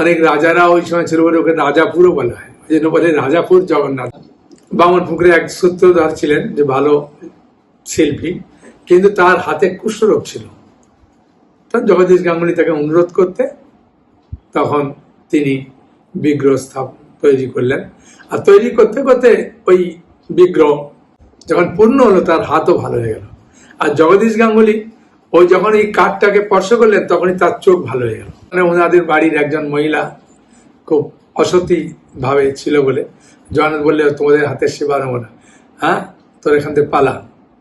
অনেক রাজারা ওই সময় ছিল বলে ওকে রাজাপুরও বলা হয়, ওই জন্য বলে রাজাপুর জগন্নাথ। বামনপুকুরে এক সূত্রধর ছিলেন যে ভালো শিল্পী, কিন্তু তার হাতে কুষ্ঠরোগ ছিল। জগদীশ গাঙ্গুলি তাকে অনুরোধ করতে, তখন তিনি বিগ্রহ তৈরি করলেন। আর তৈরি করতে করতে ওই বিগ্রহ যখন পূর্ণ হলো তার হাতও ভালো হয়ে গেল। আর জগদীশ গাঙ্গুলি ওই যখন এই কাঠটাকে স্পর্শ করলেন তখনই তার চোখ ভালো হয়ে গেল। মানে ওনাদের বাড়ির একজন মহিলা খুব অসতী ভাবে ছিল বলে জগন্নাথ বললে তোমাদের হাতের সেবা নেবো না, হ্যাঁ তোর এখান থেকে পালা।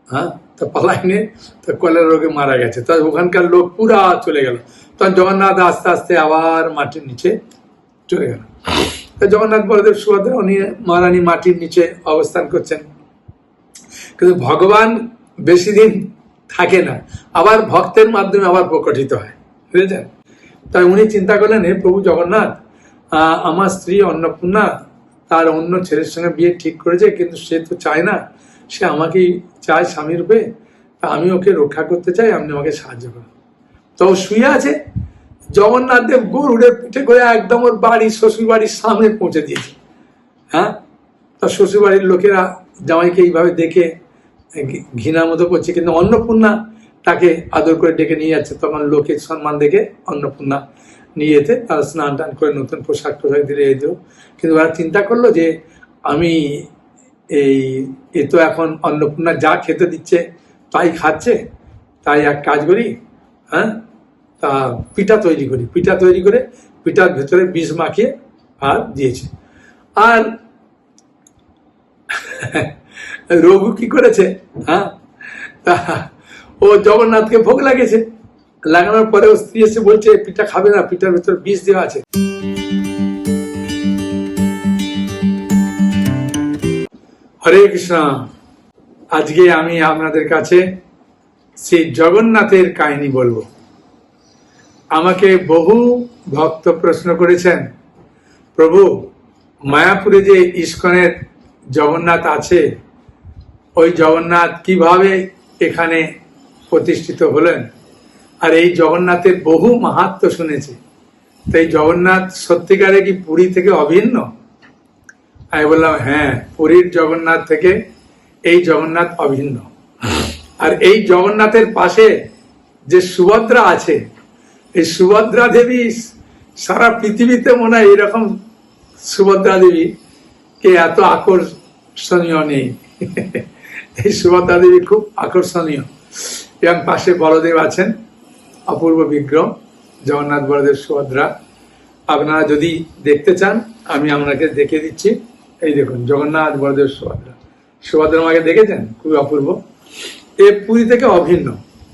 হ্যাঁ, তো পালাইনে তো কলেরা রোগে মারা গেছে। তো ওখানকার লোক পুরা চলে গেল। তখন জগন্নাথ আস্তে আস্তে আবার মাটির নিচে চলে গেল। তো জগন্নাথ বলদেব সুভদ্রা উনি মহারানী মাটির নিচে অবস্থান করছেন। কিন্তু ভগবান বেশি দিন থাকে না, আবার ভক্তের মাধ্যমে আবার প্রকটিত হয়, বুঝেছেন? তাই উনি চিন্তা করলেন, হে প্রভু জগন্নাথ, আমার স্ত্রী অন্নপূর্ণা তার অন্য ছেলের সঙ্গে বিয়ে ঠিক করেছে, কিন্তু সে তো চায় না, সে আমাকেই চায় স্বামী রূপে। তা আমি ওকে রক্ষা করতে চাই, আপনি আমাকে সাহায্য করুন। তো ও শুয়ে আছে, জগন্নাথ দেব গরুড়ের পিঠে করে একদম ওর বাড়ি শ্বশুর বাড়ির সামনে পৌঁছে দিয়েছে। হ্যাঁ, তো শ্বশুর বাড়ির লোকেরা জামাইকে এইভাবে দেখে ঘৃণার মতো করছে, কিন্তু অন্নপূর্ণা তাকে আদর করে ডেকে নিয়ে যাচ্ছে। তখন লোকের সম্মান দেখে অন্নপূর্ণা নিয়ে যেতে তারা স্নান টান করে নতুন পোশাক দিলে এই দিল। কিন্তু ওরা চিন্তা করলো যে আমি এ তো এখন অন্নপূর্ণা যা খেতে দিচ্ছে তাই খাচ্ছে, তাই এক কাজ করি, হ্যাঁ তা পিঠা তৈরি করি। পিঠা তৈরি করে পিঠার ভেতরে বিষ মাখিয়ে আর দিয়েছে। আর রঘু কি করেছে, হ্যাঁ তা ও জগন্নাথকে ভোগ লাগিয়েছে। লাগানোর পরে ও স্ত্রী এসে বলছে পিঠা খাবে না, পিঠার ভেতর বিষ দেওয়া আছে। হরে কৃষ্ণ। আজকে আমি আপনাদের কাছে শ্রী জগন্নাথের কাহিনী বলবো। আমাকে বহু ভক্ত প্রশ্ন করেছেন, প্রভু মায়াপুরে যে ইস্কনের জগন্নাথ আছে, ওই জগন্নাথ কিভাবে এখানে প্রতিষ্ঠিত হলেন? আর এই জগন্নাথের বহু মাহাত্ম্য শুনেছি, তো এই জগন্নাথ সত্যিকারে কি পুরী থেকে অভিন্ন? আমি বললাম, হ্যাঁ, পুরীর জগন্নাথ থেকে এই জগন্নাথ অভিন্ন। আর এই জগন্নাথের পাশে যে সুভদ্রা আছে, এই সুভদ্রা দেবী সারা পৃথিবীতে মনে হয় এরকম সুভদ্রা দেবী কে এত আকর্ষণীয় নেই। এই সুভদ্রা দেবী খুব আকর্ষণীয়। এবং পাশে বলদেব আছেন, অপূর্ব বিগ্রহ জগন্নাথ বলদেব সুভদ্রা। আপনারা যদি দেখতে চান আমি আপনাকে দেখে দিচ্ছি। এই দেখুন জগন্নাথ বলদেব সুভদ্রা। সুভদ্রা মাকে দেখেছেন? খুবই অপূর্ব। এ পুরী থেকে অভিন্ন,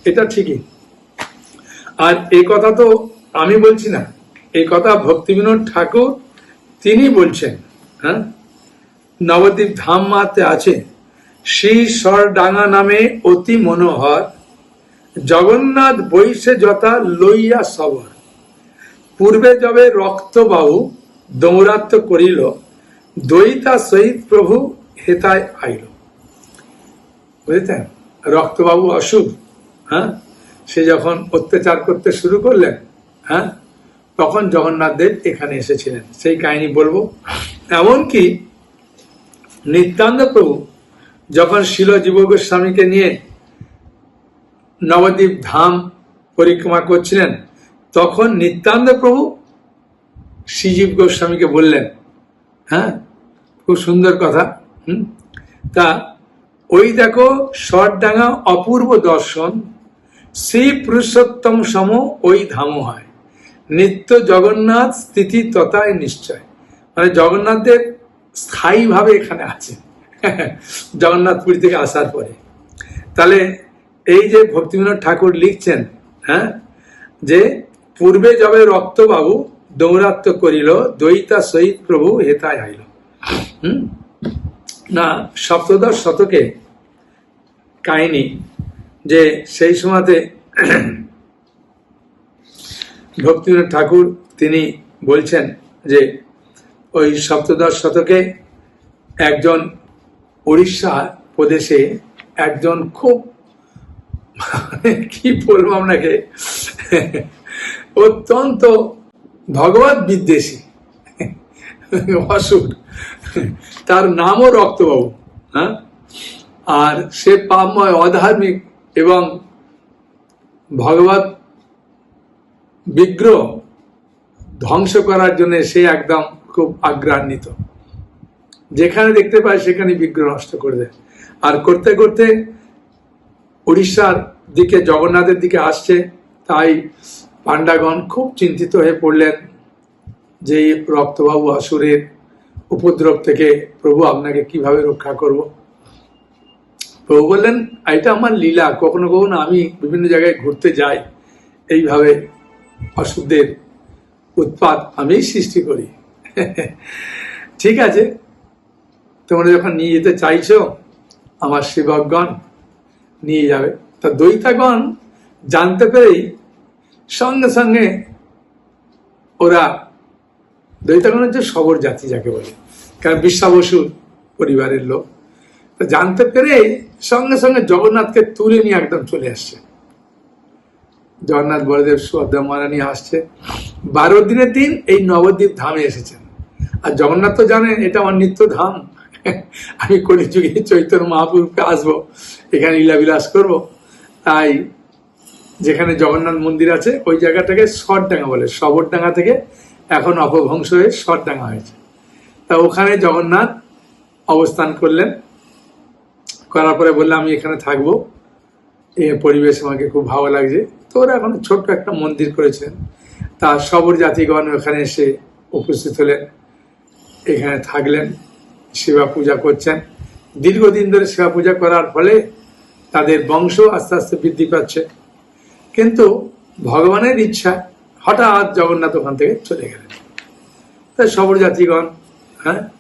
এটা ঠিকই। আর এই কথা তো আমি বলছি না, এই কথা ভক্তিবিনোদ ঠাকুর তিনি বলছেন। হ্যাঁ, নবদ্বীপ ধাম মাতে আছে, শ্রী সরডাঙ্গা নামে অতি মনোহর, জগন্নাথ বৈশে যথা লইয়া সবর, পূর্বে যবে রক্তবাহু দৌরাত্ম করিল, দয়িতা সহিত প্রভু হেতায় আইল। বুঝেছেন? রক্তবাবু অসুখ, হ্যাঁ, সে যখন অত্যাচার করতে শুরু করলেন, হ্যাঁ, তখন জগন্নাথ দেব এখানে এসেছিলেন। সেই কাহিনী বলবো। এমনকি নিত্যানন্দ প্রভু যখন শিল জীব গোস্বামীকে নিয়ে নবদ্বীপ ধাম পরিক্রমা করছিলেন, তখন নিত্যানন্দ প্রভু শ্রীজীব গোস্বামীকে বললেন, হ্যাঁ, খুব সুন্দর কথা। তা ওই দেখো সরডাঙ্গা অপূর্ব দর্শন, শ্রী পুরুষোত্তম সম ওই ধাম হয়, নিত্য জগন্নাথ স্থিতি তথায় নিশ্চয়। মানে জগন্নাথ দেব স্থায়ীভাবে এখানে আছে জগন্নাথপুরী থেকে আসার পরে। তাহলে এই যে ভক্তিবিনোদ ঠাকুর লিখছেন, হ্যাঁ, যে পূর্বে যবে রক্তবাবু দৌরাত্ম করিল, দয়িতা সহিত প্রভু হেতায় আইল। না, সপ্তদশ শতকে কাহিনী যে সেই সময়তে ভক্তিবিনোদ ঠাকুর তিনি বলছেন যে ওই সপ্তদশ শতকে একজন উড়িষ্যা প্রদেশে একজন খুব কি বলবো আপনাকে, অত্যন্ত ভগবত বিদ্বেষী অসুর, তার নামও রক্তবাবু। হ্যাঁ, আর সে পাপময়, অধার্মিক এবং ভগবত বিগ্রহ ধ্বংস করার জন্য সে একদম খুব আগ্রান্বিত। যেখানে দেখতে পায় সেখানে বিগ্রহ নষ্ট করে দেয়। আর করতে করতে উড়িষ্যার দিকে, জগন্নাথের দিকে আসছে। তাই পাণ্ডাগণ খুব চিন্তিত হয়ে পড়লেন যে এই রক্তবাবু অসুরের উপদ্রব থেকে প্রভু আপনাকে কিভাবে রক্ষা করব। প্রভু বললেন, এটা আমার লীলা, কখনো কখনো আমি বিভিন্ন জায়গায় ঘুরতে যাই, এইভাবে অসুরদের উৎপাত আমি সৃষ্টি করি। ঠিক আছে, তোমরা যখন নিয়ে যেতে চাইছো আমার সেবকগণ নিয়ে যাবে। তা দৈত্যাগণ জানতে পেরেই সঙ্গে সঙ্গে ওরা, দৈত্যাগণ হচ্ছে শবর জাতি যাকে বলে, কারণ বিশ্বাবসুর পরিবারের লোক, জানতে পেরেই সঙ্গে সঙ্গে জগন্নাথকে তুলে নিয়ে একদম চলে আসছে। জগন্নাথ বলদেব সুভদ্রা মহারানী আসছে। 12 দিনের দিন এই নবদ্বীপ ধামে এসেছেন। আর জগন্নাথ তো জানেন এটা আমার নিত্য ধাম, আমি কলিযুগে চৈতন্য মহাপ্রভুকে আসবো, এখানে লীলাবিলাস করব। তাই যেখানে জগন্নাথ মন্দির আছে ওই জায়গাটাকে শটডাঙ্গা বলে, শবরডাঙ্গা থেকে এখন অপভ্রংশ হয়ে শটডাঙ্গা হয়েছে। তা ওখানে জগন্নাথ অবস্থান করলেন। করার পরে বললে আমি এখানে থাকবো, এই পরিবেশ আমাকে খুব ভালো লাগছে। তো ওরা এখন ছোট্ট একটা মন্দির করেছেন। তা শবর জাতিগণ ওখানে এসে উপস্থিত হলেন, এখানে থাকলেন, সেবা পূজা করছেন। দীর্ঘদিন ধরে সেবা পূজা করার ফলে তাদের বংশ আস্তে আস্তে বৃদ্ধি পাচ্ছে। কিন্তু ভগবানের ইচ্ছা হঠাৎ জগন্নাথ ওখান থেকে চলে গেলেন। তাই শবর জাতিগণ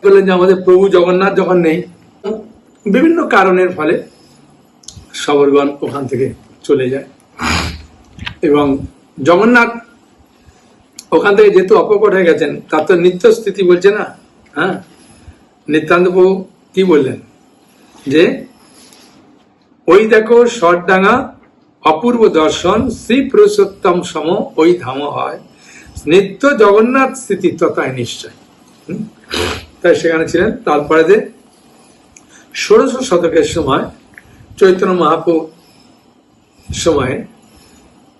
বললেন যে আমাদের প্রভু জগন্নাথ যখন নেই, বিভিন্ন কারণের ফলে শবরগণ ওখান থেকে চলে যায়। এবং জগন্নাথ ওখান থেকে যেহেতু অপকট হয়ে গেছেন, তার তো নিত্য স্থিতি বলছে না। হ্যাঁ, নিত্যান্ত প্রভু কি বললেন যে ওই দেখো শটডাঙ্গা অপূর্ব দর্শন, শ্রী পুরুষোত্তম সম ওই ধাম হয়, নিত্য জগন্নাথ স্থিতি তথায় নিশ্চয়। তাই সেখানে ছিলেন। তারপরে যে 16শ শতকের সময় চৈতন্য মহাপ্রভু সময়ে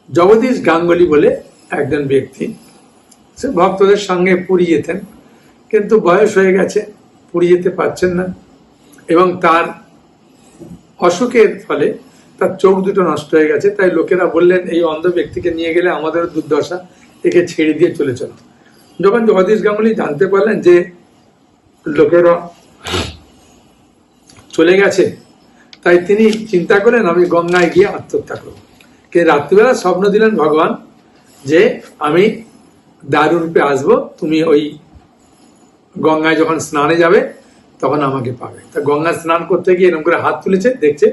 জগদীশ গাঙ্গুলি বলে একজন ব্যক্তি, সে ভক্তদের সঙ্গে পুরী যেতেন, কিন্তু বয়স হয়ে গেছে, পুরী যেতে পারছেন না। এবং তার অসুখের ফলে তার চোখ দুটো নষ্ট হয়ে গেছে। তাই লোকেরা বললেন এই অন্ধ ব্যক্তিকে নিয়ে গেলে আমাদেরও দুর্দশা, একে ছেড়ে দিয়ে চলে চলো। যখন জগদীশ গাঙ্গুলি জানতে পারলেন যে লোকেরা চলে গেছে, তাই তিনি চিন্তা করেন আমি গঙ্গায় গিয়ে আত্মহত্যা করব। কে রাত্রিবেলা স্বপ্ন দিলেন ভগবান যে আমি দারু রূপে আসবো, তুমি ওই গঙ্গায় যখন স্নানে যাবে তখন আমাকে পাবে। তা গঙ্গা স্নান করতে গিয়ে এরকম করে হাত তুলেছে, দেখছে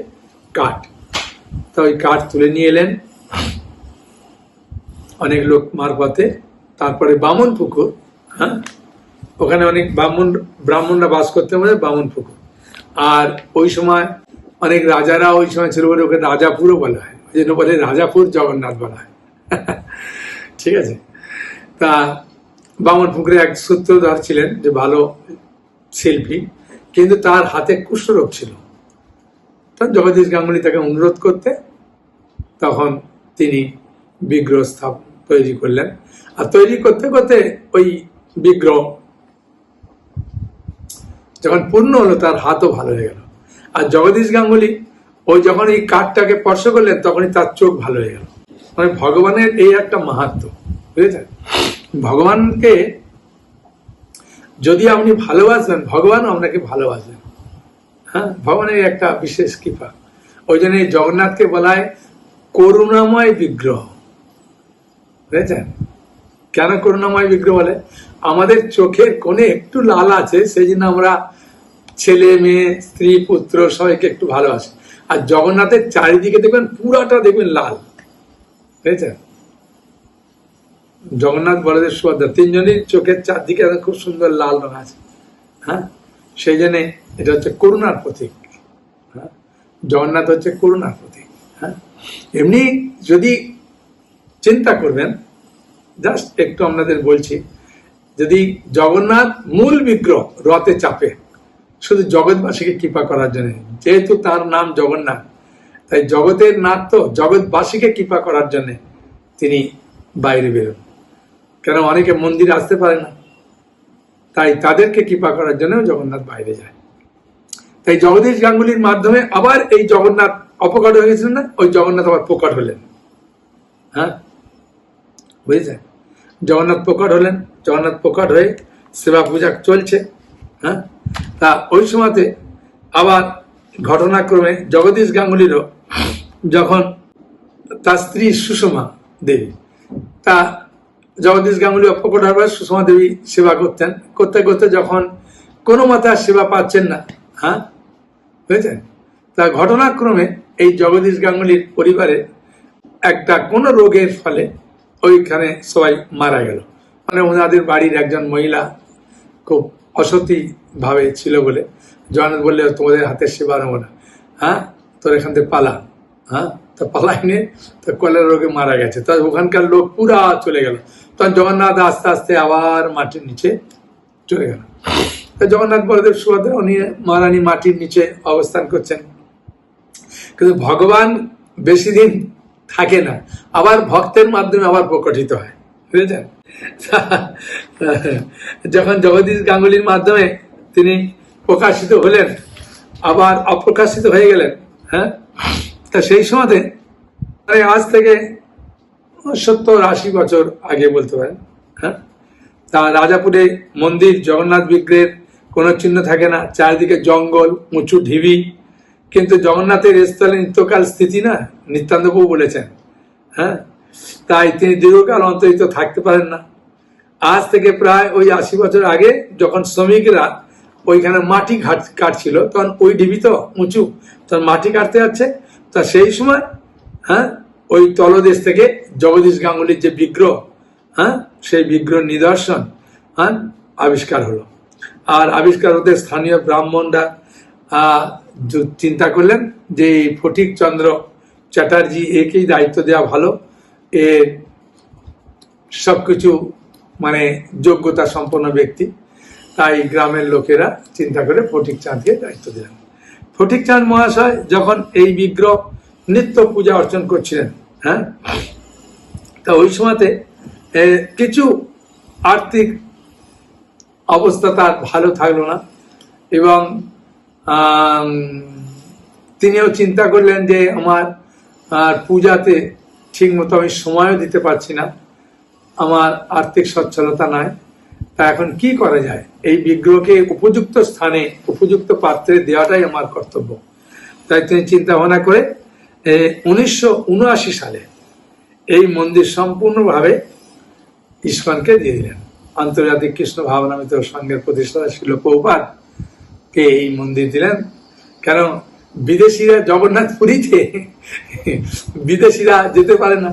কাঠ। তা ওই কাঠ তুলে নিয়ে এলেন অনেক লোক মারফতে। তারপরে বামন পুকুর, হ্যাঁ, ওখানে অনেক ব্রাহ্মণরা বাস করতে পারে, বামন পুকুর। আর ওই সময় অনেক রাজারা ওই সময় ছিল বলে ওকে রাজাপুরও বলা হয়, ওই জন্য বলে রাজাপুর জগন্নাথ বলা হয়। ঠিক আছে। তা বামন পুকুরে এক সূত্রধর ছিলেন যে ভালো শিল্পী, কিন্তু তার হাতে কুষ্ঠরোগ ছিল। তখন জগদীশ গাঙ্গুলি তাকে অনুরোধ করতে, তখন তিনি বিগ্রহ তৈরি করলেন। আর তৈরি করতে করতে ওই বিগ্রহ যখন পূর্ণ হলো তার হাতও ভালো হয়ে গেল। আর জগদীশ গাঙ্গুলি ওই যখন এই কাঠটাকে স্পর্শ করলেন তখনই তার চোখ ভালো হয়ে গেল। মানে ভগবানের এই একটা মাহাত্ম্য, বুঝেছেন? ভগবানকে যদি আপনি ভালোবাসবেন, ভগবানও আপনাকে ভালোবাসবেন। হ্যাঁ, ভগবানের একটা বিশেষ কৃপা। ওই জন্য জগন্নাথকে বলা হয় করুণাময় বিগ্রহ, বুঝেছেন? কেন করুণাময় বিগ্রহ বলে? আমাদের চোখের কোণে একটু লাল আছে, সেই জন্য আমরা ছেলে মেয়ে স্ত্রী পুত্র সবাইকে একটু ভালোবাসি। আর জগন্নাথের চারিদিকে দেখবেন পুরাটা দেখবেন লাল, বুঝেছেন? জগন্নাথ বলদেব সুভদ্রা তিনজনই চোখের চারদিকে খুব সুন্দর লাল রঙ আছে। হ্যাঁ, সেই জন্য এটা হচ্ছে করুণার প্রতীক। হ্যাঁ, জগন্নাথ হচ্ছে করুণার প্রতীক। হ্যাঁ, এমনি যদি চিন্তা করবেন জাস্ট একটু আপনাদের বলছি, যদি জগন্নাথ মূল বিগ্রহ রথে চাপে শুধু জগৎবাসীকে কৃপা করার জন্য, যেহেতু তার নাম জগন্নাথ, তাই জগতের নাথ তো জগৎবাসীকে কৃপা করার জন্য তিনি বাইরে বেরোন। কেন অনেকে মন্দিরে আসতে পারে না, তাই তাদেরকে কৃপা করার জন্য জগন্নাথ বাইরে যায়। তাই জগদীশ গাঙ্গুলির মাধ্যমে আবার এই জগন্নাথ অপকট হয়ে গেছিলেন না, ওই জগন্নাথ আবার প্রকট হলেন। হ্যাঁ, বুঝেছেন? জগন্নাথ প্রকট হলেন, জগন্নাথ প্রকট হয়ে সেবা পূজা চলছে। হ্যাঁ, তা ওই সময়তে আবার ঘটনাক্রমে জগদীশ গাঙ্গুলিরও যখন তার স্ত্রী সুষমা দেবী, তা জগদীশ গাঙ্গুলি অপকট হওয়ার সুষমা দেবী সেবা করতেন, করতে করতে যখন কোনো মতে আর সেবা পাচ্ছেন না, হ্যাঁ বুঝেছেন, তা ঘটনাক্রমে এই জগদীশ গাঙ্গুলির পরিবারে একটা কোনো রোগের ফলে ওইখানে সবাই মারা গেল। মানে ওনাদের বাড়ির একজন মহিলা খুব অসতী ভাবে ছিল বলে জগন্নাথ বললে তোমাদের হাতের সেবা নেবো না, হ্যাঁ তোর এখান থেকে পালা। হ্যাঁ, তা পালাইনে তো কলেরা রোগে মারা গেছে। তা ওখানকার লোক পুরা চলে গেল। তখন জগন্নাথ আস্তে আস্তে আবার মাটির নিচে চলে গেল। তা জগন্নাথ বলদেব সুভদ্রা উনি মহারানী মাটির নিচে অবস্থান করছেন। কিন্তু ভগবান বেশি দিন থাকে না, আবার ভক্তের মাধ্যমে আবার প্রকটিত হয়, বুঝেছেন? যখন জগদীশ গাঙ্গুলির মাধ্যমে তিনি প্রকাশিত হলেন, আবার অপ্রকাশিত হয়ে গেলেন। হ্যাঁ, তা সেই সময়তে আজ থেকে 70-80 বছর আগে বলতে পারেন। হ্যাঁ, তা রাজাপুরে মন্দির জগন্নাথ বিগ্রহের কোনো চিহ্ন থাকে না, চারিদিকে জঙ্গল, উঁচু ঢিবি, কিন্তু জগন্নাথের স্থলে নিত্যকাল স্থিতি না, নিত্যানন্দবাবু বলেছেন। হ্যাঁ, তাই তিনি দীর্ঘকাল অন্তরিত থাকতে পারেন না। আজ থেকে প্রায় ওই 80 বছর আগে যখন শ্রমিকরা ওইখানে মাটি কাটছিল, তখন ওই ঢিবি তো উঁচু, তখন মাটি কাটতে যাচ্ছে, তা সেই সময় হ্যাঁ ওই তলদেশ থেকে জগদীশ গাঙ্গুলির যে বিগ্রহ, হ্যাঁ সেই বিগ্রহ নিদর্শন হ্যাঁ আবিষ্কার হলো। আর আবিষ্কার হতে স্থানীয় ব্রাহ্মণরা চিন্তা করলেন যে ফটিক চন্দ্র চ্যাটার্জি একেই দায়িত্ব দেওয়া ভালো, এর সবকিছু মানে যোগ্যতা সম্পন্ন ব্যক্তি। তাই গ্রামের লোকেরা চিন্তা করে ফটিক চাঁদকে দায়িত্ব দিলেন। ফটিক চাঁদ মহাশয় যখন এই বিগ্রহ নিত্য পূজা অর্চন করছিলেন, হ্যাঁ, তা ওই সময়তে কিছু আর্থিক অবস্থা তার ভালো থাকলো না, এবং তিনিও চিন্তা করলেন যে আমার পূজাতে ঠিক মতো আমি সময়ও দিতে পারছি না, আমার আর্থিক সচ্ছলতা নাই, তা এখন কি করা যায়? এই বিগ্রহকে উপযুক্ত স্থানে উপযুক্ত পাত্রে দেওয়াটাই আমার কর্তব্য। তাই তিনি চিন্তা ভাবনা করে 1979 সালে এই মন্দির সম্পূর্ণভাবে ইস্কনকে দিয়ে দিলেন। আন্তর্জাতিক কৃষ্ণ ভাবনামৃত সংঘের প্রতিষ্ঠাতা শিল প্রভুপাদকে এই মন্দির দিলেন। কেন বিদেশিরা জগন্নাথ পুরীতে বিদেশিরা যেতে পারে না,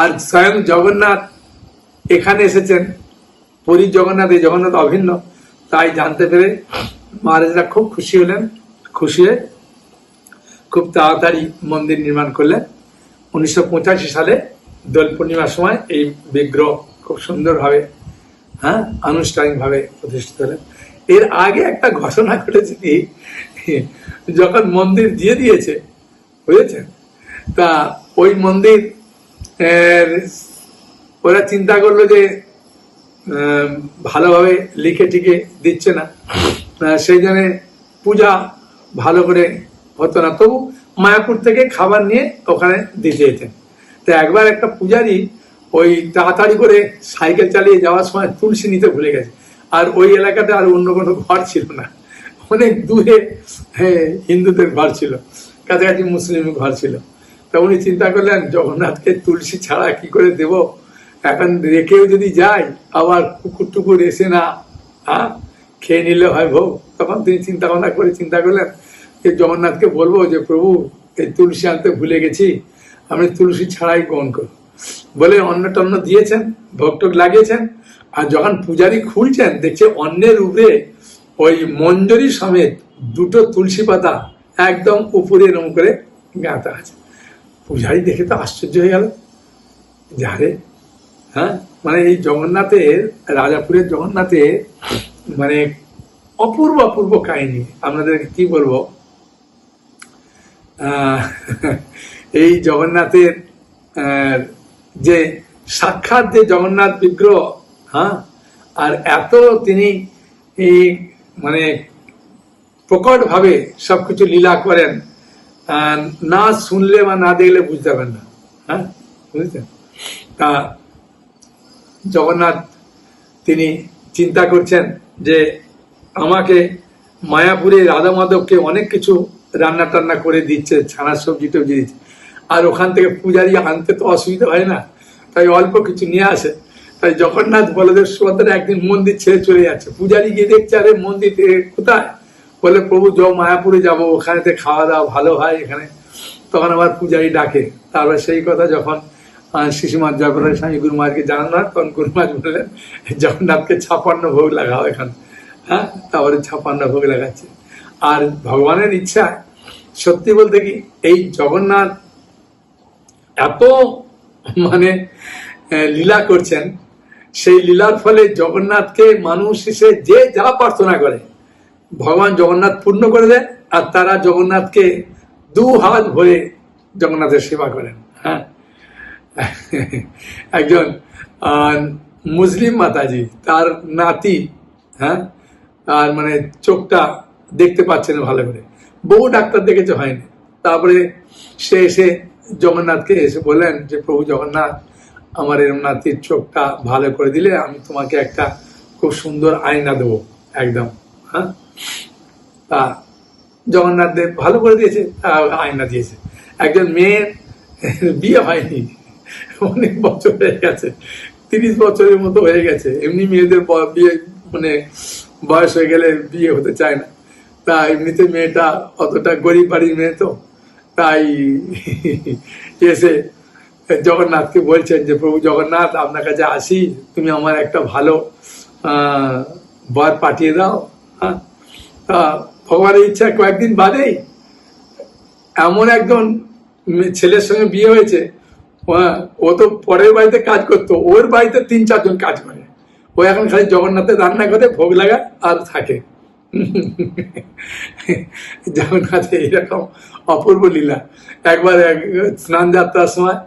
আর স্বয়ং জগন্নাথ এখানে এসেছেন, পুরীর জগন্নাথ এই জগন্নাথ অভিন্ন। তাই জানতে পেরে মহারাজরা খুব খুশি হলেন, খুশি হয়ে খুব তাড়াতাড়ি মন্দির নির্মাণ করলেন। 1985 সালে দোল পূর্ণিমার সময় এই বিগ্রহ খুব সুন্দরভাবে হ্যাঁ আনুষ্ঠানিকভাবে প্রতিষ্ঠিত হলেন। এর আগে একটা ঘটনা ঘটেছে কি, যখন মন্দির দিয়ে দিয়েছে বুঝেছেন, তা ওই মন্দির ওরা চিন্তা করলো যে ভালোভাবে লিখে টিকে দিচ্ছে না, সেই জন্য পূজা ভালো করে হতো না। তবু মায়াপুর থেকে খাবার নিয়ে ওখানে দিতে যেতেন। তো একবার একটা পূজারি ওই তাড়াতাড়ি করে সাইকেল চালিয়ে যাওয়ার সময় তুলসী নিতে ভুলে গেছে, আর ওই এলাকাতে আর অন্য কোনো ঘর ছিল না, অনেক দূরে হিন্দুদের ঘর ছিল, কাছাকাছি মুসলিম ঘর ছিল। তা উনি চিন্তা করলেন জগন্নাথকে তুলসী ছাড়া কি করে দেব, এখন রেখেও যদি যাই আবার কুকুর টুকুর এসে না খেয়ে নিলে হয় ভোগ। তখন তিনি চিন্তা ভাবনা করে চিন্তা করলেন যে জগন্নাথকে বলবো যে প্রভু এই তুলসী আনতে ভুলে গেছি, আমি তুলসী ছাড়াই গ্রহণ করব বলে অন্ন টন্ন দিয়েছেন, ভোগ টোগ লাগিয়েছেন। আর যখন পূজারি খুলছেন দেখছে অন্যের উপরে ওই মঞ্জরি সমেত 2টো তুলসী পাতা একদম উপরে এরম করে গাঁথা আছে। পূজারি দেখে তো আশ্চর্য হয়ে গেল, যারে হ্যাঁ, মানে এই জগন্নাথের, রাজাপুরের জগন্নাথের মানে অপূর্ব অপূর্ব কাহিনী। আপনাদেরকে কি বলবো, এই জগন্নাথের যে সাক্ষাৎ যে জগন্নাথ বিগ্রহ, হ্যাঁ, আর এত তিনি এই মানে প্রকট ভাবে সবকিছু লীলা করেন, না শুনলে বা না দেখলে বুঝতে পারেন না। হ্যাঁ, বুঝছেন? তা জগন্নাথ তিনি চিন্তা করছেন যে আমাকে মায়াপুরে রাধা মাধবকে অনেক কিছু রান্না টান্না করে দিচ্ছে, ছানার সবজি টবজি দিচ্ছে, আর ওখান থেকে পূজারি আনতে তো অসুবিধা হয় না, তাই অল্প কিছু নিয়ে আসে। তাই জগন্নাথ বলদেব সুভদ্রা একদিন মন্দির ছেড়ে চলে যাচ্ছে, পূজারি গিয়ে দেখছে আরে মন্দির কোথায়, বলে প্রভু মায়াপুরে যাব, ওখানেতে খাওয়া দাওয়া ভালো হয় এখানে। তখন আবার পূজারি ডাকে। তারপর সেই কথা যখন শিশুমার জয়প্রকাশ স্বামী গুরুমাকে জানানো হয়, তখন গুরুমাজ বললেন জগন্নাথকে 56 ভোগ লাগাও এখানে। হ্যাঁ, তারপরে 56 ভোগ লাগাচ্ছে। আর ভগবানের ইচ্ছা, সত্যি বলতে কি এই জগন্নাথ এত মানে লীলা করছেন, সেই লীলার ফলে জগন্নাথকে মানুষ এসে যে যা প্রার্থনা করে ভগবান জগন্নাথ পূর্ণ করে দেয়, আর তারা জগন্নাথকে 2 হাত ভরে জগন্নাথের সেবা করেন। হ্যাঁ, একজন মুসলিম মাতাজি, তার নাতি, হ্যাঁ, আর মানে চোখটা দেখতে পাচ্ছে না ভালো করে, বহু ডাক্তার দেখেছে, হয়নি। তারপরে সে এসে জগন্নাথকে এসে বললেন যে প্রভু জগন্নাথ, আমার এরম নাতির চোখটা ভালো করে দিলে আমি তোমাকে একটা খুব সুন্দর আয়না দেবো একদম। হ্যাঁ, তা জগন্নাথ দেব ভালো করে দিয়েছে, আয়না দিয়েছে। একজন মেয়ের বিয়ে হয়নি, অনেক বছর হয়ে গেছে, 30 বছরের মতো হয়ে গেছে। এমনি মেয়েদের বিয়ে মানে বয়স হয়ে গেলে বিয়ে হতে চায় না, তা এমনিতে মেয়েটা অতটা গরিব বাড়ির মেয়ে, তো তাই এসে জগন্নাথকে বলছেন যে প্রভু জগন্নাথ, আপনার কাছে আসি, তুমি আমার একটা ভালো বর পাঠিয়ে দাও। হ্যাঁ, তা ভগবানের ইচ্ছা কয়েকদিন বাদেই এমন একজন ছেলের সঙ্গে বিয়ে হয়েছে, ও তো পরের বাড়িতে কাজ করতো, ওর বাড়িতে 3-4 জন কাজ করে, ও এখন খালি জগন্নাথের রান্না করে ভোগ লাগায় আর থাকে। জগন্নাথের এইরকম অপূর্ব লীলা। একবার স্নান যাত্রার সময়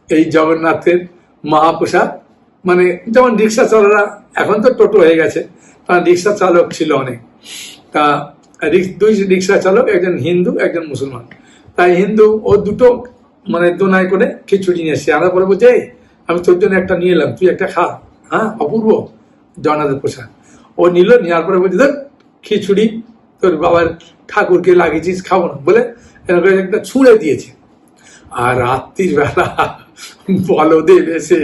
এই জগন্নাথের মহাপ্রসাদ, মানে যেমন রিক্সা চালকরা, এখন তো টোটো হয়ে গেছে, কারণ রিক্সা চালক ছিল অনেক, তা 2 রিক্সা চালক, একজন হিন্দু একজন মুসলমান। তাই হিন্দু ও দুটো মানে দোনায় করে খিচুড়ি নিয়ে এসছে, আলাদা পরে বলছে আমি তোর জন্য একটা নিয়ে এলাম, তুই একটা খা। হ্যাঁ, অপূর্ব জগন্নাথের প্রসাদ। ও নিল, নেওয়ার পরে বলছে দেখ খিচুড়ি তোর বাবার ঠাকুরকে লাগিয়েছিস, খাবো না বলে একটা ছুঁড়ে দিয়েছে। আর রাত্রির বেলা বলদেব এসে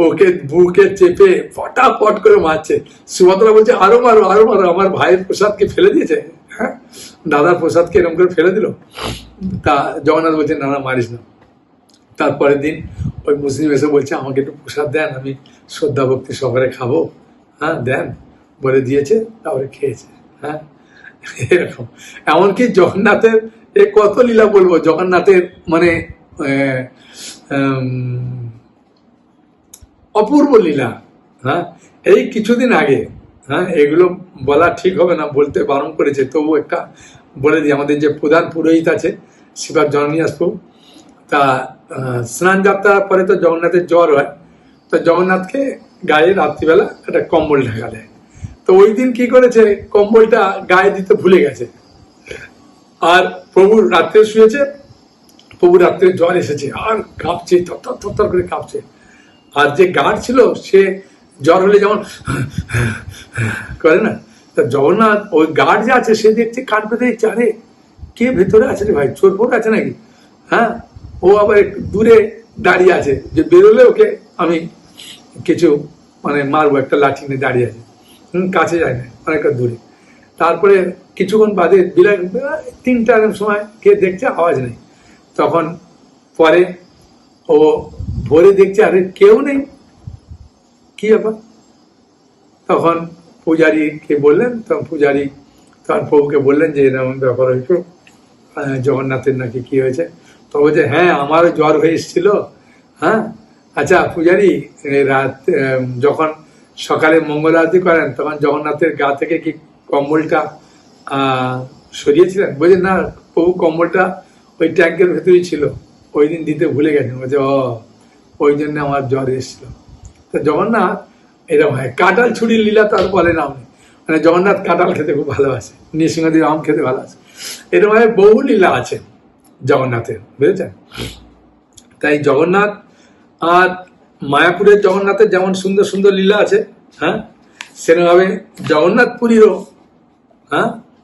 ওকে বুকে চেপে ফটাফট করে মারছে। সুভদ্রা বলছে আরো মারো আরো মারো, আমার ভাইয়ের প্রসাদকে ফেলে দিয়েছে, হ্যাঁ, দাদার প্রসাদকে এরকম করে ফেলে দিল। তা জগন্নাথ বলছে না না, মারিস না। তারপরের দিন ওই মুসলিম এসে বলছে আমাকে একটু প্রসাদ দেন, আমি শ্রদ্ধা ভক্তি সহকারে খাবো। হ্যাঁ, দেন বলে দিয়েছে, তারপরে খেয়েছে। হ্যাঁ, এরকম। এমনকি জগন্নাথের কত লীলা বলবো, জগন্নাথের মানে অপূর্ব লীলা। হ্যাঁ, এই কিছুদিন আগে, হ্যাঁ, এগুলো বলা ঠিক হবে না, বলতে বারণ করেছে, তবু একটা বলে দিই। আমাদের যে প্রধান পুরোহিত আছে শিবার জননিয়াসপুর, তা স্নান যাত্রার পরে তো জগন্নাথের জ্বর হয়, তো জগন্নাথকে গায়ে রাত্রিবেলা একটা কম্বল ঢাকা দেয়। তো ওই দিন কি করেছে, কম্বলটা গায়ে দিতে ভুলে গেছে, আর প্রভু রাত্রে শুয়েছে, প্রভু রাত্রে জ্বর এসেছে আর কাঁপছে, থরথর থরথর করে কাঁপছে। আর যে গার্ড ছিল সে জ্বর হলে যেমন করে না, তা জগন্নাথ ওই গার্ড যে আছে সে দেখছে, কান পেতে দেখছে আরে কে ভেতরে আছে রে ভাই, চোর ফোর আছে নাকি। হ্যাঁ, ও আবার একটু দূরে দাঁড়িয়ে আছে, যে বেরোলে ওকে আমি কিছু মানে মারবো, একটা লাঠি নিয়ে দাঁড়িয়ে আছে, কাছে যায় না, অনেকটা দূরে। তারপরে কিছুক্ষণ বাদে বিরাট 3টার সময় কে দেখছে আওয়াজ নেই, তখন পরে ও ভোরে দেখছে আরে কেউ নেই, কি ব্যাপার। তখন পূজারীকে বললেন, তখন পূজারী তখন প্রভুকে বললেন যে এরকম ব্যাপার হয়েছে, জগন্নাথের নাকি কি হয়েছে। তো বলছে হ্যাঁ আমারও জ্বর হয়ে এসেছিল, হ্যাঁ আচ্ছা পূজারি, রাত যখন সকালে মঙ্গল আরতি করেন তখন জগন্নাথের গা থেকে কি কম্বলটা সরিয়েছিলেন? বলছেন না প্রভু, কম্বলটা ওই ট্যাঙ্কের ভেতরেই ছিল, ওই দিন দিতে ভুলে গেছেন। বলছে ওই জন্য আমার জ্বর এসেছিল। তো জগন্নাথ এরকম হয়। কাঁঠাল ছুরির লীলা তার বলেন আপনি, মানে জগন্নাথ কাঁঠাল খেতে খুব ভালোবাসে, নৃসিংহদেব আম খেতে ভালোবাসে, এরকম ভাবে বহু লীলা আছে জগন্নাথের, বুঝেছেন? তাই জগন্নাথ আর মায়াপুরের জগন্নাথের যেমন সুন্দর সুন্দর লীলা আছে, হ্যাঁ, সেরকমভাবে জগন্নাথপুরীরও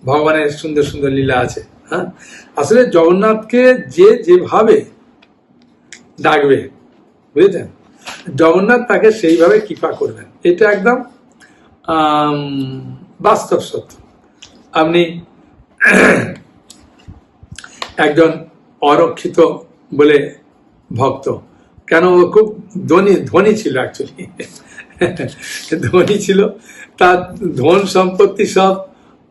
ভগবানের সুন্দর সুন্দর লীলা আছে। আসলে জগন্নাথকে যে যেভাবে ডাকবে, বুঝেছেন, জগন্নাথ তাকে সেইভাবে কৃপা করবেন, এটা একদম বাস্তব সত্য। আপনি একজন অরক্ষিত বলে ভক্ত, কেন ও খুব ধনী ছিল, অ্যাকচুয়ালি ধনী ছিল, তার ধন সম্পত্তি সব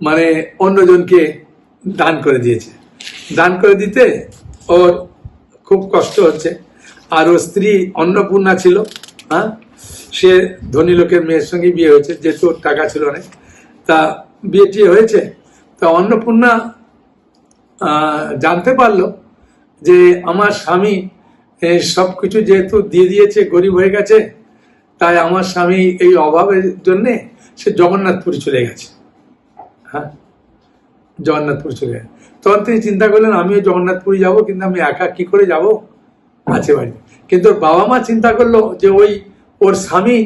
মানে অন্যজনকে দান করে দিয়েছে। দান করে দিতে ওর খুব কষ্ট হচ্ছে। আর ওর স্ত্রী অন্নপূর্ণা ছিল, সে ধনী লোকের মেয়ের সঙ্গে বিয়ে হয়েছে, যেহেতু ওর টাকা ছিল অনেক, তা বিয়ে টিয়ে হয়েছে। তা অন্নপূর্ণা জানতে পারলো যে আমার স্বামী সব কিছু যেহেতু দিয়ে দিয়েছে, গরিব হয়ে গেছে, তাই আমার স্বামী এই অভাবের জন্যে সে জগন্নাথপুরী চলে গেছে। জগন্নাথপুর চলে গেছে। তখন তিনি চিন্তা করলেন আমিও জগন্নাথপুরী যাব, কিন্তু আমি একা কি করে যাব, আছে বাড়ি। কিন্তু বাবা মা চিন্তা করলো যে ওর স্বামী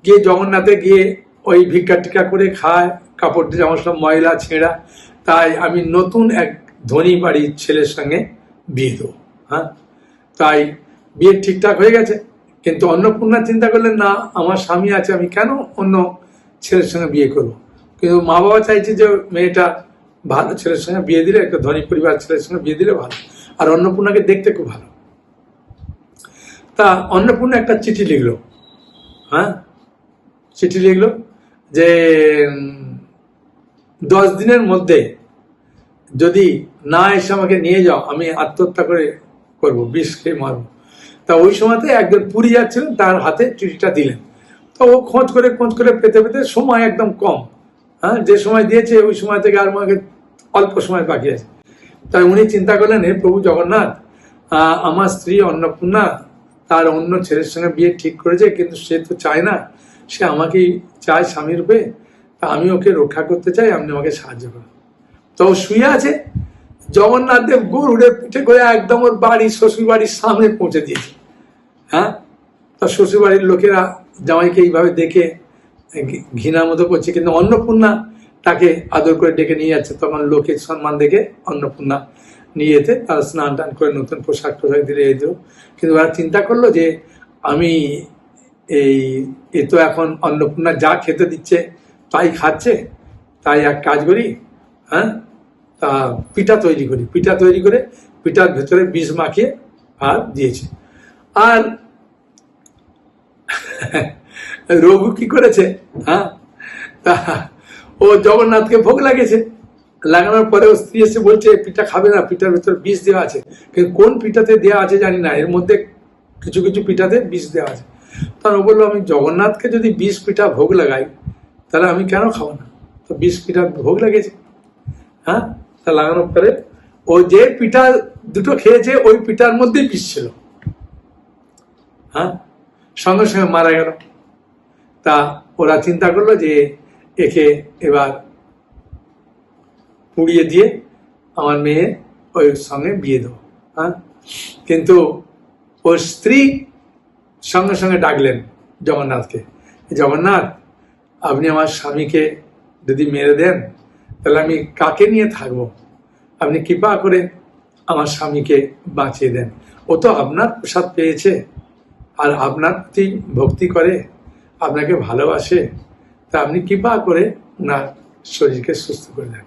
গিয়ে জগন্নাথে গিয়ে ওই ভিক্ষা টিকা করে খায়, কাপড় জামা সব ময়লা ছেঁড়া, তাই আমি নতুন এক ধনী বাড়ির ছেলের সঙ্গে বিয়ে দেবো। তাই বিয়ে ঠিকঠাক হয়ে গেছে। কিন্তু অন্নপূর্ণা চিন্তা করলেন না, আমার স্বামী আছে, আমি কেন অন্য ছেলের সঙ্গে বিয়ে করব। কিন্তু মা বাবা চাইছে যে মেয়েটা ভালো ছেলের সঙ্গে বিয়ে দিলে, একটা ধনী পরিবার ছেলের সঙ্গে বিয়ে দিলে ভালো, আর অন্নপূর্ণাকে দেখতে খুব ভালো। তা অন্নপূর্ণা একটা চিঠি লিখলো, চিঠি লিখলো যে 10 দিনের মধ্যে যদি না এসে আমাকে নিয়ে যাও, আমি আত্মহত্যা করবো, বিষ খেয়ে মারবো। তা ওই সময়তে একজন পুরী যাচ্ছিলেন, তার হাতে চিঠিটা দিলেন। তো ও খোঁজ করে পেতে পেতে সময় একদম কম, যে সময় দিয়েছে ওই সময় থেকে আর আমাকে অল্প সময় বাকি আছে। তাই উনি চিন্তা করলেন, হে প্রভু জগন্নাথ, আমার স্ত্রী অন্নপূর্ণা তার অন্য ছেলের সঙ্গে বিয়ে ঠিক করেছে, কিন্তু সে তো চায় না, সে আমাকেই চায় স্বামী রূপে, তা আমি ওকে রক্ষা করতে চাই, আপনি আমাকে সাহায্য করুন। তো ও শুয়ে আছে, জগন্নাথ দেব গরুড়ে পিঠে করে একদম ওর বাড়ি, শ্বশুর বাড়ির সামনে পৌঁছে দিয়েছে। তার শ্বশুর বাড়ির লোকেরা জামাইকে এইভাবে দেখে ঘৃণার মতো করছে, কিন্তু অন্নপূর্ণা তাকে আদর করে ডেকে নিয়ে যাচ্ছে। তখন লোকের সম্মান দেখে অন্নপূর্ণা নিয়ে যেতে তার স্নান টান করে নতুন পোশাক দিলে এই দিল। কিন্তু ওরা চিন্তা করলো যে আমি এ তো এখন অন্নপূর্ণা যা খেতে দিচ্ছে তাই খাচ্ছে, তাই এক কাজ করি, তা পিঠা তৈরি করি। পিঠার ভেতরে বিষ মাখিয়ে আর দিয়েছে। আর রঘু কি করেছে, তা ও জগন্নাথকে ভোগ লাগিয়েছে। লাগানোর পরে ও স্ত্রী এসে বলছে পিঠা খাবে না, পিঠার ভেতরে বিষ দেওয়া আছে। কিন্তু কোন পিঠাতে দেওয়া আছে জানি না, এর মধ্যে কিছু কিছু পিঠাতে বিষ দেওয়া আছে। তখন ও বললো আমি জগন্নাথকে যদি 20 পিঠা ভোগ লাগাই, তাহলে আমি কেন খাবো না। তো 20 পিঠা ভোগ লাগিয়েছে। তা লাগানোর পরে ও যে পিঠা দুটো খেয়েছে ওই পিঠার মধ্যেই বিষ ছিল, সঙ্গে সঙ্গে মারা গেল। তা ওরা চিন্তা করলো যে একে এবার পুড়িয়ে দিয়ে আমার মেয়ে ওই সঙ্গে বিয়ে দেবো। কিন্তু ওর স্ত্রী সঙ্গে সঙ্গে ডাকলেন জগন্নাথকে, জগন্নাথ আপনি আমার স্বামীকে যদি মেরে দেন তাহলে আমি কাকে নিয়ে থাকবো, আপনি কৃপা করে আমার স্বামীকে বাঁচিয়ে দেন। ও তো আপনার প্রসাদ পেয়েছে, আর আপনার প্রতি ভক্তি করে, আপনাকে ভালোবাসে, তা আপনি কৃপা করে ওনার শরীরকে সুস্থ করে দেন।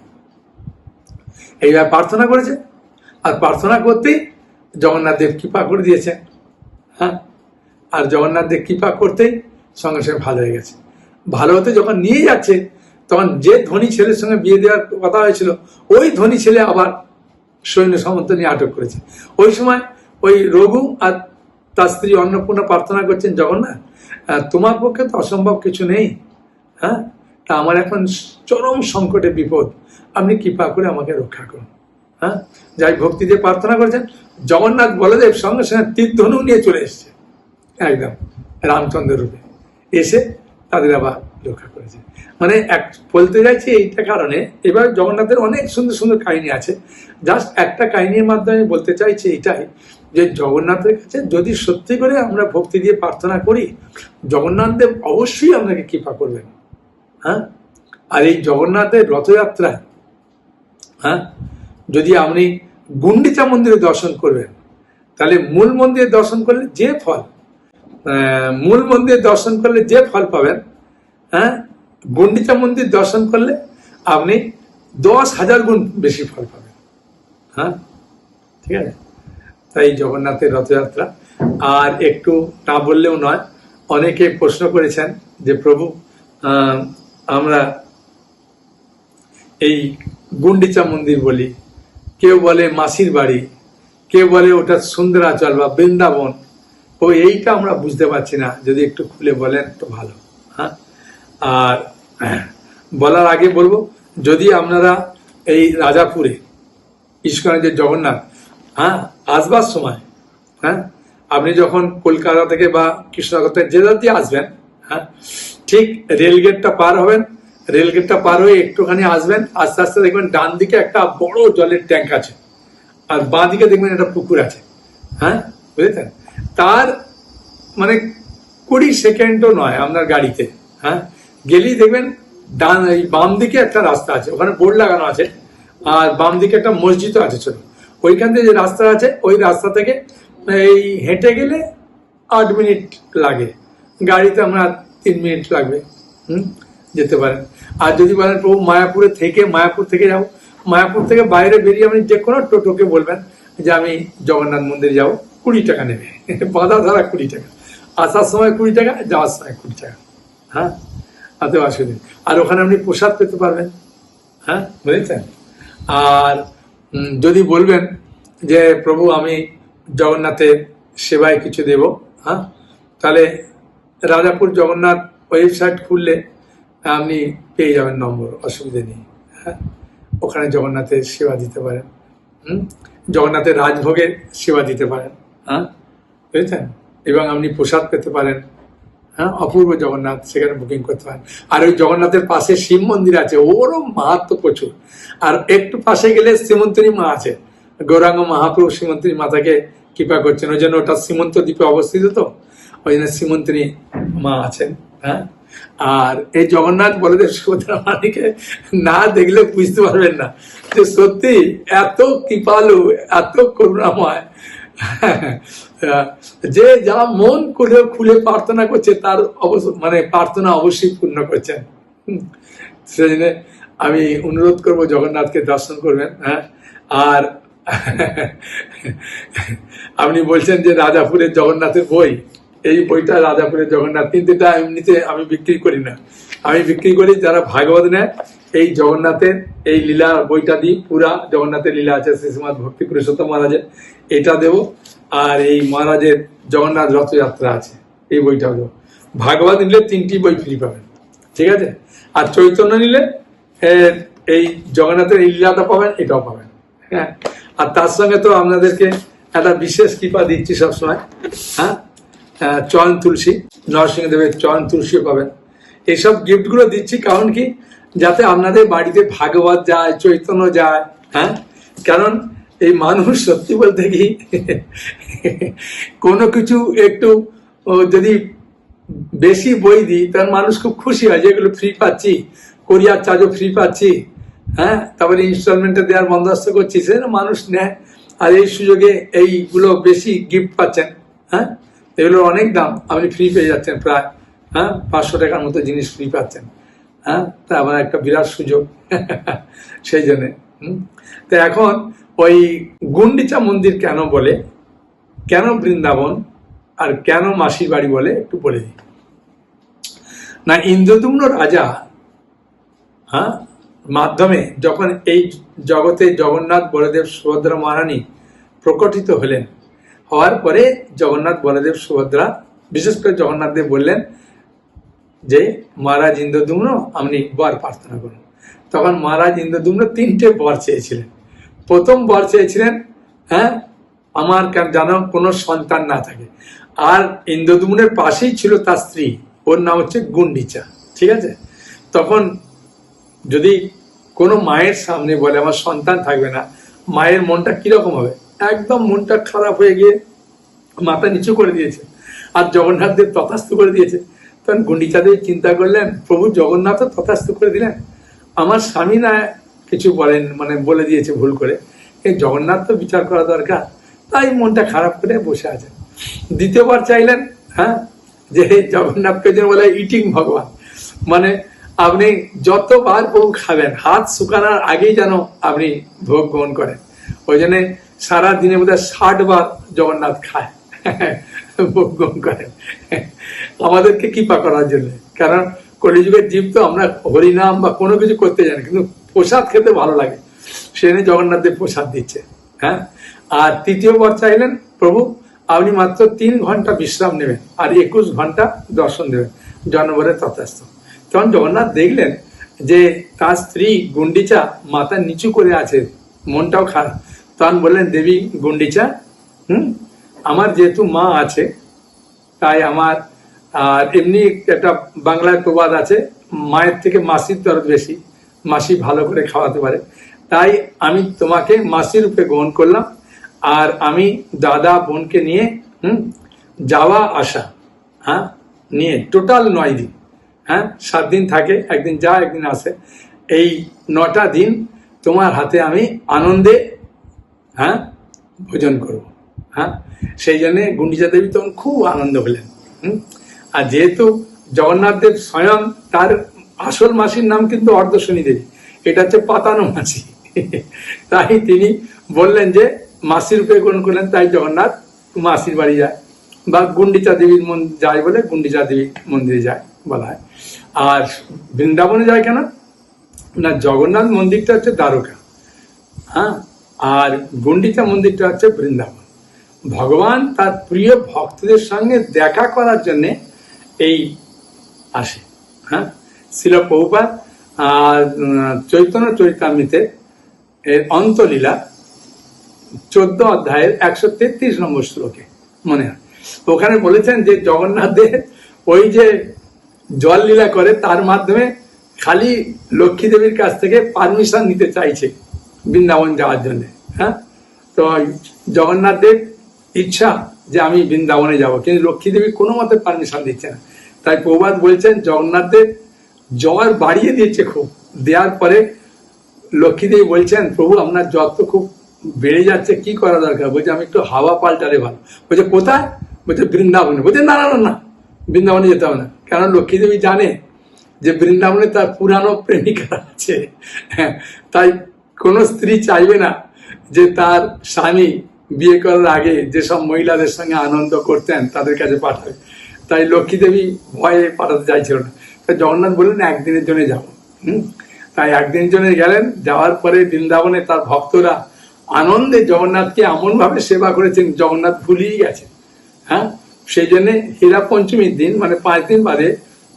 এইভাবে প্রার্থনা করেছে, আর প্রার্থনা করতেই জগন্নাথ দেব কৃপা করে দিয়েছে। আর জগন্নাথ দেব কৃপা করতেই সঙ্গে সঙ্গে ভালো হয়ে গেছে। ভালো হতে যখন নিয়ে যাচ্ছে, তখন যে ধনী ছেলের সঙ্গে বিয়ে দেওয়ার কথা হয়েছিল, ওই ধনী ছেলে আবার সৈন্য সামন্ত নিয়ে আটক করেছে। ওই সময় ওই রঘু আর তার স্ত্রী অন্নপূর্ণা প্রার্থনা করছেন, জগন্নাথ তোমার পক্ষে তো অসম্ভব কিছু নেই, হ্যাঁ, তা আমার এখন চরম সংকটে বিপদ, আপনি কৃপা করে আমাকে রক্ষা করুন। হ্যাঁ, যাই ভক্তি দিয়ে প্রার্থনা করেছেন, জগন্নাথ বলদেব সঙ্গে সঙ্গে তীর ধনু নিয়ে চলে এসছে একদম রামচন্দ্র রূপে, এসে তাদের আবার রক্ষা করেছে। মানে এক বলতে চাইছি এইটা কারণে, এবার জগন্নাথের অনেক সুন্দর সুন্দর কাহিনী আছে, জাস্ট একটা কাহিনীর মাধ্যমে বলতে চাইছি এইটাই, যে জগন্নাথের কাছে যদি সত্যি করে আমরা ভক্তি দিয়ে প্রার্থনা করি, জগন্নাথ দেব অবশ্যই আপনাকে কৃপা করবেন। হ্যাঁ, আর এই জগন্নাথের রথযাত্রায়, হ্যাঁ, যদি আপনি গুন্ডিচা মন্দিরে দর্শন করবেন, তাহলে মূল মন্দিরে দর্শন করলে যে ফল, মূল মন্দিরে দর্শন করলে যে ফল পাবেন, হ্যাঁ, গুন্ডিচা মন্দির দর্শন করলে আপনি 10,000 গুণ বেশি ফল পাবেন। হ্যাঁ, ঠিক আছে। তাই জগন্নাথের রথযাত্রা, আর একটু না বললেও নয়, অনেকে প্রশ্ন করেছেন যে প্রভু আমরা এই গুন্ডিচা মন্দির বলি, কেউ বলে মাসির বাড়ি, কেউ বলে ওটা সুন্দরাচল বা বৃন্দাবন, ও এইটা আমরা বুঝতে পারছি না, যদি একটু খুলে বলেন তো ভালো। হ্যাঁ, আর বলার আগে বলবো, যদি আপনারা এই রাজাপুরে ইস্কনের যে জগন্নাথ, হ্যাঁ, আসবার সময়, হ্যাঁ, আপনি যখন কলকাতা থেকে বা কৃষ্ণনগর থেকে যে দিয়ে আসবেন, হ্যাঁ, ঠিক রেলগেটটা পার হবেন, রেলগেটটা পার হয়ে একটুখানি আসবেন, আস্তে আস্তে দেখবেন ডান দিকে একটা বড় জলের ট্যাঙ্ক আছে, আর বাঁ দিকে দেখবেন একটা পুকুর আছে। হ্যাঁ, বুঝেছেন, তার মানে 20 সেকেন্ডও নয় আপনার গাড়িতে, হ্যাঁ, গেলেই দেখবেন ডান এই বাম দিকে একটা রাস্তা আছে, ওখানে বোর্ড লাগানো আছে, আর বাম দিকে একটা মসজিদও আছে ছোট, ওইখান থেকে যে রাস্তা আছে, ওই রাস্তা থেকে এই হেঁটে গেলে 8 মিনিট লাগে, গাড়িতে আপনার 3 মিনিট লাগবে, যেতে পারেন। আর যদি বলেন প্রভু মায়াপুর থেকে যাবো, মায়াপুর থেকে বাইরে বেরিয়ে আপনি যে কোনো টোটোকে বলবেন যে আমি জগন্নাথ মন্দিরে যাবো, 20 টাকা নেবে, বাধা ধরা 20 টাকা, আসার সময় 20 টাকা, যাওয়ার সময় 20 টাকা। হ্যাঁ, তাতে অসুবিধা, আর ওখানে আপনি প্রসাদ পেতে পারবেন। হ্যাঁ, বুঝেছেন। আর যদি বলবেন যে প্রভু আমি জগন্নাথের সেবায় কিছু দেব, হ্যাঁ, তাহলে রাজাপুর জগন্নাথ ওয়েবসাইট খুললে আপনি পেয়ে যাবেন নম্বর, অসুবিধা নেই। হ্যাঁ, ওখানে জগন্নাথের সেবা দিতে পারেন, জগন্নাথের রাজভোগের সেবা দিতে পারেন। হ্যাঁ, বুঝেছেন, এবং আপনি প্রসাদ পেতে পারেন। হ্যাঁ, অপূর্ব জগন্নাথ, সেখানে বুকিং করতে পারেন। আর ওই জগন্নাথের পাশে শিব মন্দির আছে, ওরও মাহাত্ম প্রচুর। আর একটু পাশে গেলে শ্রীমন্তিনী মা আছে, গৌরাঙ্গ মহাপ্রভু শ্রীমন্তিনী মাতাকে কৃপা করছেন, ওই জন্য ওটা শ্রীমন্ত দ্বীপে অবস্থিত, তো ওই জন্য শ্রীমন্তিনী মা আছেন। হ্যাঁ, আর এই জগন্নাথ বলদেব সুভদ্রা মানিকে না দেখলে বুঝতে পারবেন না যে সত্যি এত কৃপালু, এত করুণাময়, যে যা মন খুলে প্রার্থনা করছে তার মানে প্রার্থনা অবশ্যই পূর্ণ করছেন। সেজন্য আমি অনুরোধ করব জগন্নাথকে দর্শন করবেন। হ্যাঁ, আর আপনি বলছেন যে রাজাপুরের জগন্নাথের বই, এই বইটা রাজাপুরের জগন্নাথ, কিন্তু এটা এমনিতে আমি বিক্রি করি না, আমি বিক্রি করি যারা ভাগবত নেয়, এই জগন্নাথের এই লীলা বইটা দিই, পুরা জগন্নাথের লীলা আছে শ্রীশ্রীমদ ভক্তি পুরুষোত্তম মহারাজের, এটা দেব। আর এই মহারাজের জগন্নাথ রথযাত্রা আছে, এই বইটাও দেবো। ভাগবত নিলে 3টি বই ফ্রি পাবেন, ঠিক আছে। আর চৈতন্য নিলে এই জগন্নাথের এই লীলাটা পাবেন, এটাও পাবেন। হ্যাঁ, আর তার সঙ্গে তো আপনাদেরকে একটা বিশেষ কৃপা দিচ্ছি সবসময়। হ্যাঁ, চয়ন তুলসী, নরসিংহদেবের চয়ন তুলসীও পাবেন। এইসব গিফটগুলো দিচ্ছি কারণ কি, যাতে আপনাদের বাড়িতে ভাগবত যায়, চৈতন্য যায়। হ্যাঁ, কারণ এই মানুষ সত্যি বলতে কি কোনো কিছু একটু যদি বেশি বই দিই, তার মানুষ খুব খুশি হয়, যেগুলো ফ্রি পাচ্ছি, কোরিয়ার চার্জও ফ্রি পাচ্ছি, হ্যাঁ, তারপরে ইনস্টলমেন্টে দেওয়ার বন্দোবস্ত করছি, সেটা মানুষ নেয়। আর এই সুযোগে এইগুলো বেশি গিফট পাচ্ছেন। হ্যাঁ, এগুলোর অনেক দাম, আপনি ফ্রি পেয়ে যাচ্ছেন প্রায়। হ্যাঁ, 500 টাকার মতো জিনিস ফ্রি পাচ্ছেন। হ্যাঁ, তা আমার একটা বিরাট সুযোগ সেই জন্যে। তো এখন ওই গুন্ডিচা মন্দির কেন বলে, কেন বৃন্দাবন, আর কেন মাসির বাড়ি বলে একটু বলে দিই না। ইন্দ্রদুম্ন রাজা, হ্যাঁ, মাধ্যমে যখন এই জগতে জগন্নাথ বলদেব সুভদ্রা মহারানী প্রকটিত হলেন, হওয়ার পরে জগন্নাথ, বলদেব, সুভদ্রা, বিশেষ করে জগন্নাথ দেব বললেন যে মহারাজ ইন্দ্রদ্যুম্ন আপনি বর প্রার্থনা করুন। তখন মহারাজ ইন্দ্রদ্যুম্ন 3টে বর চেয়েছিলেন। প্রথম বর চেয়েছিলেন, হ্যাঁ, আমার যেন কোনো সন্তান না থাকে। আর ইন্দ্রদ্যুম্নের পাশেই ছিল তার স্ত্রী, ওর নাম হচ্ছে গুন্ডিচা, ঠিক আছে। তখন যদি কোনো মায়ের সামনে বলে আমার সন্তান থাকবে না, মায়ের মনটা কিরকম হবে? একদম মনটা খারাপ হয়ে গিয়ে মাথা নিচু করে দিয়েছে। আর জগন্নাথ দেব তথাস্তু করে দিয়েছে। তখন গুন্ডিচা দেব চিন্তা করলেন, প্রভু জগন্নাথও তথাস্তু করে দিলেন, আমার স্বামী না কিছু বলেন, মানে বলে দিয়েছে ভুল করে, এই জগন্নাথ তো বিচার করা দরকার। তাই মনটা খারাপ করে বসে আছেন। দ্বিতীয়বার চাইলেন, হ্যাঁ, যে জগন্নাথকে যেন বলে ইটিং ভগবান, মানে আপনি যতবার ভোগ খাবেন হাত শুকানোর আগেই যেন আপনি ভোগ গ্রহণ করেন। ওই জন্য সারা দিনে বোধহয় 60 বার জগন্নাথ খায়, ভোগ গ্রহণ করেন আমাদেরকে কৃপা করার জন্য। কারণ কলিযুগের জীব তো আমরা হরিনাম বা কোনো কিছু করতে জানি, কিন্তু প্রসাদ খেতে ভালো লাগে, সেখানে জগন্নাথ দেব প্রসাদ দিচ্ছে। হ্যাঁ, আর তৃতীয়বার চাইলেন, প্রভু আপনি মাত্র 3 ঘন্টা বিশ্রাম নেবেন আর 21 ঘন্টা দর্শন দেবেন, জনবরে তথাস্থ। তখন জগন্নাথ দেখলেন যে তার স্ত্রী গুন্ডিচা মাথা নিচু করে আছে, মনটাও খারাপ। তখন বললেন, দেবী গুন্ডিচা, আমার যেহেতু মা আছে তাই আমার, আর এমনি একটা বাংলায় প্রবাদ আছে, মায়ের থেকে মাসির দরদ বেশি, মাসি ভালো করে খাওয়াতে পারে, তাই আমি তোমাকে মাসির রূপে গ্রহণ করলাম। আর আমি দাদা বোনকে নিয়ে যাওয়া আসা, হ্যাঁ, নিয়ে টোটাল 9 দিন, হ্যাঁ, 7 দিন থাকে, একদিন যা একদিন আসে, এই 9টা দিন তোমার হাতে আমি আনন্দে, হ্যাঁ, ভোজন করব। হ্যাঁ, সেই জন্যে গুন্ডিচা দেবী তখন খুব আনন্দ হলেন। আর যেহেতু জগন্নাথ দেব স্বয়ং, তার আসল মাসির নাম কিন্তু অর্ধশনী দেবী, এটা হচ্ছে পাতানো মাসি তাই তিনি বললেন যে মাসির রূপে গ্রহণ করলেন, তাই জগন্নাথ মাসির বাড়ি যায় বা গুন্ডিচা দেবীর যায় বলে গুন্ডিচা দেবীর মন্দিরে যায় বলা হয়। আর বৃন্দাবনে যায় কেন না, জগন্নাথ মন্দিরটা হচ্ছে দ্বারকা, হ্যাঁ, আর গুন্ডিচা মন্দিরটা হচ্ছে বৃন্দাবন। ভগবান তার প্রিয় ভক্তদের সঙ্গে দেখা করার জন্য এই আসে। হ্যাঁ, শ্রীল প্রভুপাদ চৈতন্য চরিতামৃতে এর অন্তলীলা 14 অধ্যায়ের 133 নম্বর শ্লোকে মনে হয়, ওখানে বলেছেন যে জগন্নাথ দেব ওই যে জল লীলা করে তার মাধ্যমে খালি লক্ষ্মী দেবীর কাছ থেকে পারমিশন নিতে চাইছে বৃন্দাবন যাওয়ার জন্য। হ্যাঁ, তো জগন্নাথ দেব ইচ্ছা যে আমি বৃন্দাবনে যাব, কিন্তু লক্ষ্মী দেবী কোনো মতে পারমিশন দিচ্ছে না। তাই প্রভুপাদ বলছেন জগন্নাথ দেব জ্বর বাড়িয়ে দিয়েছে খুব, দেওয়ার পরে লক্ষ্মী দেবী বলছেন, প্রভু আপনার জ্বর তো খুব বেড়ে যাচ্ছে, কি করা দরকার? বলছে আমি একটু হাওয়া পাল্টালে ভালো। বলছে কোথায়? বলছে বৃন্দাবনে। বলছে না না না, বৃন্দাবনে যেতে হবে না, কারণ লক্ষ্মী দেবী জানে যে বৃন্দাবনে তার পুরানো প্রেমিকা আছে। হ্যাঁ, তাই কোনো স্ত্রী চাইবে না যে তার স্বামী বিয়ে করার আগে যেসব মহিলাদের সঙ্গে আনন্দ করতেন তাদের কাছে পাঠাবে, তাই লক্ষ্মী দেবী ভয়ে পাঠাতে চাইছিল না। তাই জগন্নাথ বললেন একদিনের জন্য যাবো। তাই একদিনের জন্য গেলেন, যাওয়ার পরে বৃন্দাবনে তার ভক্তরা আনন্দে জগন্নাথকে এমন ভাবে সেবা করেছেন জগন্নাথ ভুলিয়ে গেছে। হ্যাঁ, সেই জন্য হীরা পঞ্চমীর দিন, মানে 5 দিন বাদে,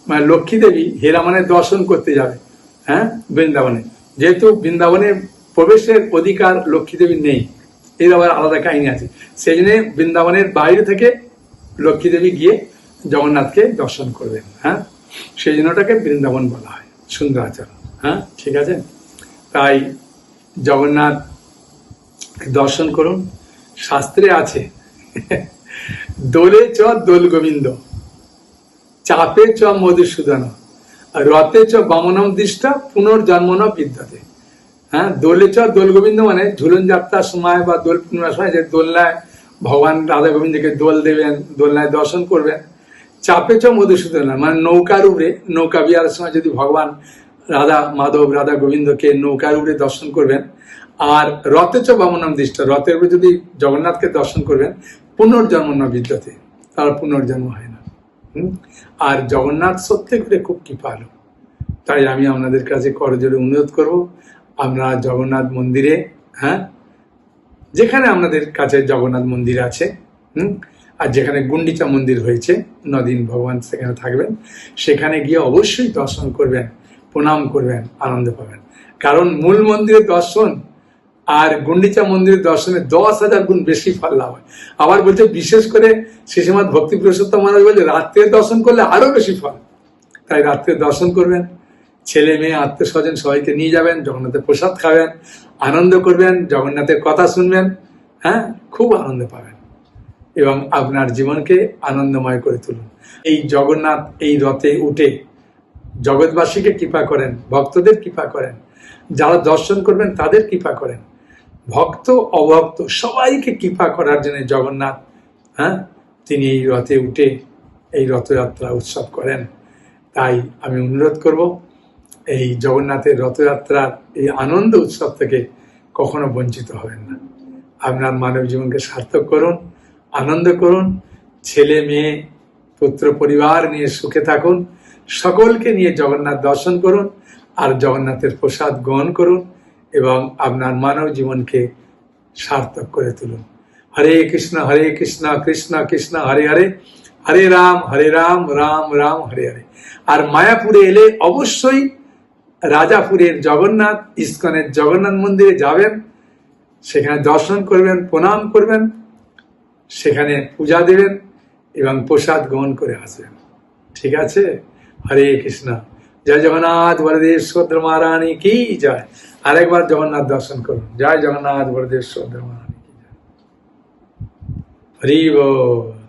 মানে লক্ষ্মী দেবী হীরা মানে দর্শন করতে যাবে। হ্যাঁ, বৃন্দাবনে, যেহেতু বৃন্দাবনে প্রবেশের অধিকার লক্ষ্মী দেবীর নেই, এর আবার আলাদা কাহিনী আছে, সেই জন্য বৃন্দাবনের বাইরে থেকে লক্ষ্মী দেবী গিয়ে জগন্নাথকে দর্শন করবেন। হ্যাঁ, সেই জন্য ওটাকে বৃন্দাবন বলা হয়, সুন্দরাচরণ। হ্যাঁ, ঠিক আছে। তাই জগন্নাথ দর্শন করুন। শাস্ত্রে আছে দোলে চ দোল গোবিন্দ, চাপে চ মধুসূদন, রথে চ বামনম দৃষ্টা, পুনর্জন্ম ন বিদ্যতে। হ্যাঁ, দোলে চ দোল গোবিন্দ মানে ঝুলন যাত্রার সময় বা দোল পূর্ণিমার সময় যে দোলনায় ভগবান রাধা গোবিন্দকে দোল দেবেন, দোলনায় দর্শন করবেন। চাপে চ মধুসূদন মানে নৌকার উপরে, নৌকা বিহারের সময় যদি ভগবান রাধা মাধব রাধা গোবিন্দকে নৌকার উপরে দর্শন করবেন। আর রথে চ বামনম দৃষ্টা, রথের উপরে যদি জগন্নাথকে দর্শন করবেন, পুনর্জন্ম ন বিদ্যতে, তার পুনর্জন্ম হয় না। আর জগন্নাথ সত্যি করে খুব কৃপালু। তাই আমি আপনাদের কাছে করজোড়ে অনুরোধ করব, আপনারা জগন্নাথ মন্দিরে, হ্যাঁ, যেখানে আপনাদের কাছে জগন্নাথ মন্দির আছে আর যেখানে গুন্ডিচা মন্দির হয়েছে 9 দিন ভগবান সেখানে থাকবেন, সেখানে গিয়ে অবশ্যই দর্শন করবেন, প্রণাম করবেন, আনন্দ পাবেন। কারণ মূল মন্দিরের দর্শন আর গুন্ডিচা মন্দিরের দর্শনে 10,000 গুণ বেশি ফল লাভ হয়। আবার বলছে বিশেষ করে শ্রীশ্রীমৎ ভক্তি পুরুষোত্তম মহারাজ বলছে রাত্রে দর্শন করলে আরো বেশি ফল। তাই রাত্রে দর্শন করবেন, ছেলে মেয়ে আত্মীয় স্বজন সবাইকে নিয়ে যাবেন, জগন্নাথের প্রসাদ খাবেন, আনন্দ করবেন, জগন্নাথের কথা শুনবেন, হ্যাঁ, খুব আনন্দ পাবেন এবং আপনার জীবনকে আনন্দময় করে তুলুন। এই জগন্নাথ এই রথে উঠে জগৎবাসীকে কৃপা করেন, ভক্তদের কৃপা করেন, যারা দর্শন করবেন তাদের কৃপা করেন, ভক্ত অভক্ত সবাইকে কৃপা করার জন্য জগন্নাথ, হ্যাঁ, তিনি এই রথে উঠে এই রথযাত্রা উৎসব করেন। তাই আমি অনুরোধ করব এই জগন্নাথের রথযাত্রার এই আনন্দ উৎসব থেকে কখনো বঞ্চিত হবেন না। আপনার মানব জীবনকে সার্থক করুন, আনন্দ করুন, ছেলে মেয়ে পুত্র পরিবার নিয়ে সুখে থাকুন, সকলকে নিয়ে জগন্নাথ দর্শন করুন আর জগন্নাথের প্রসাদ গ্রহণ করুন এবং আপনার মানব জীবনকে সার্থক করে তুলুন। হরে কৃষ্ণ কৃষ্ণ কৃষ্ণ হরে হরে, হরে রাম রাম রাম হরে হরে। আর মায়াপুরে এলে অবশ্যই রাজাপুরের জগন্নাথ ইস্কনের জগন্নাথ মন্দিরে যাবেন, সেখানে দর্শন করবেন, প্রণাম করবেন, সেখানে পূজা দেবেন এবং প্রসাদ গ্রহণ করে আসবেন। ঠিক আছে? হরে কৃষ্ণ। জয় জগন্নাথ বলদেব সুভদ্রা মহারানী কি জয়। আরেকবার জগন্নাথ দর্শন করুন। জয় জগন্নাথ বলদেব সুভদ্রা মহারানী কি জয়। হরি বল।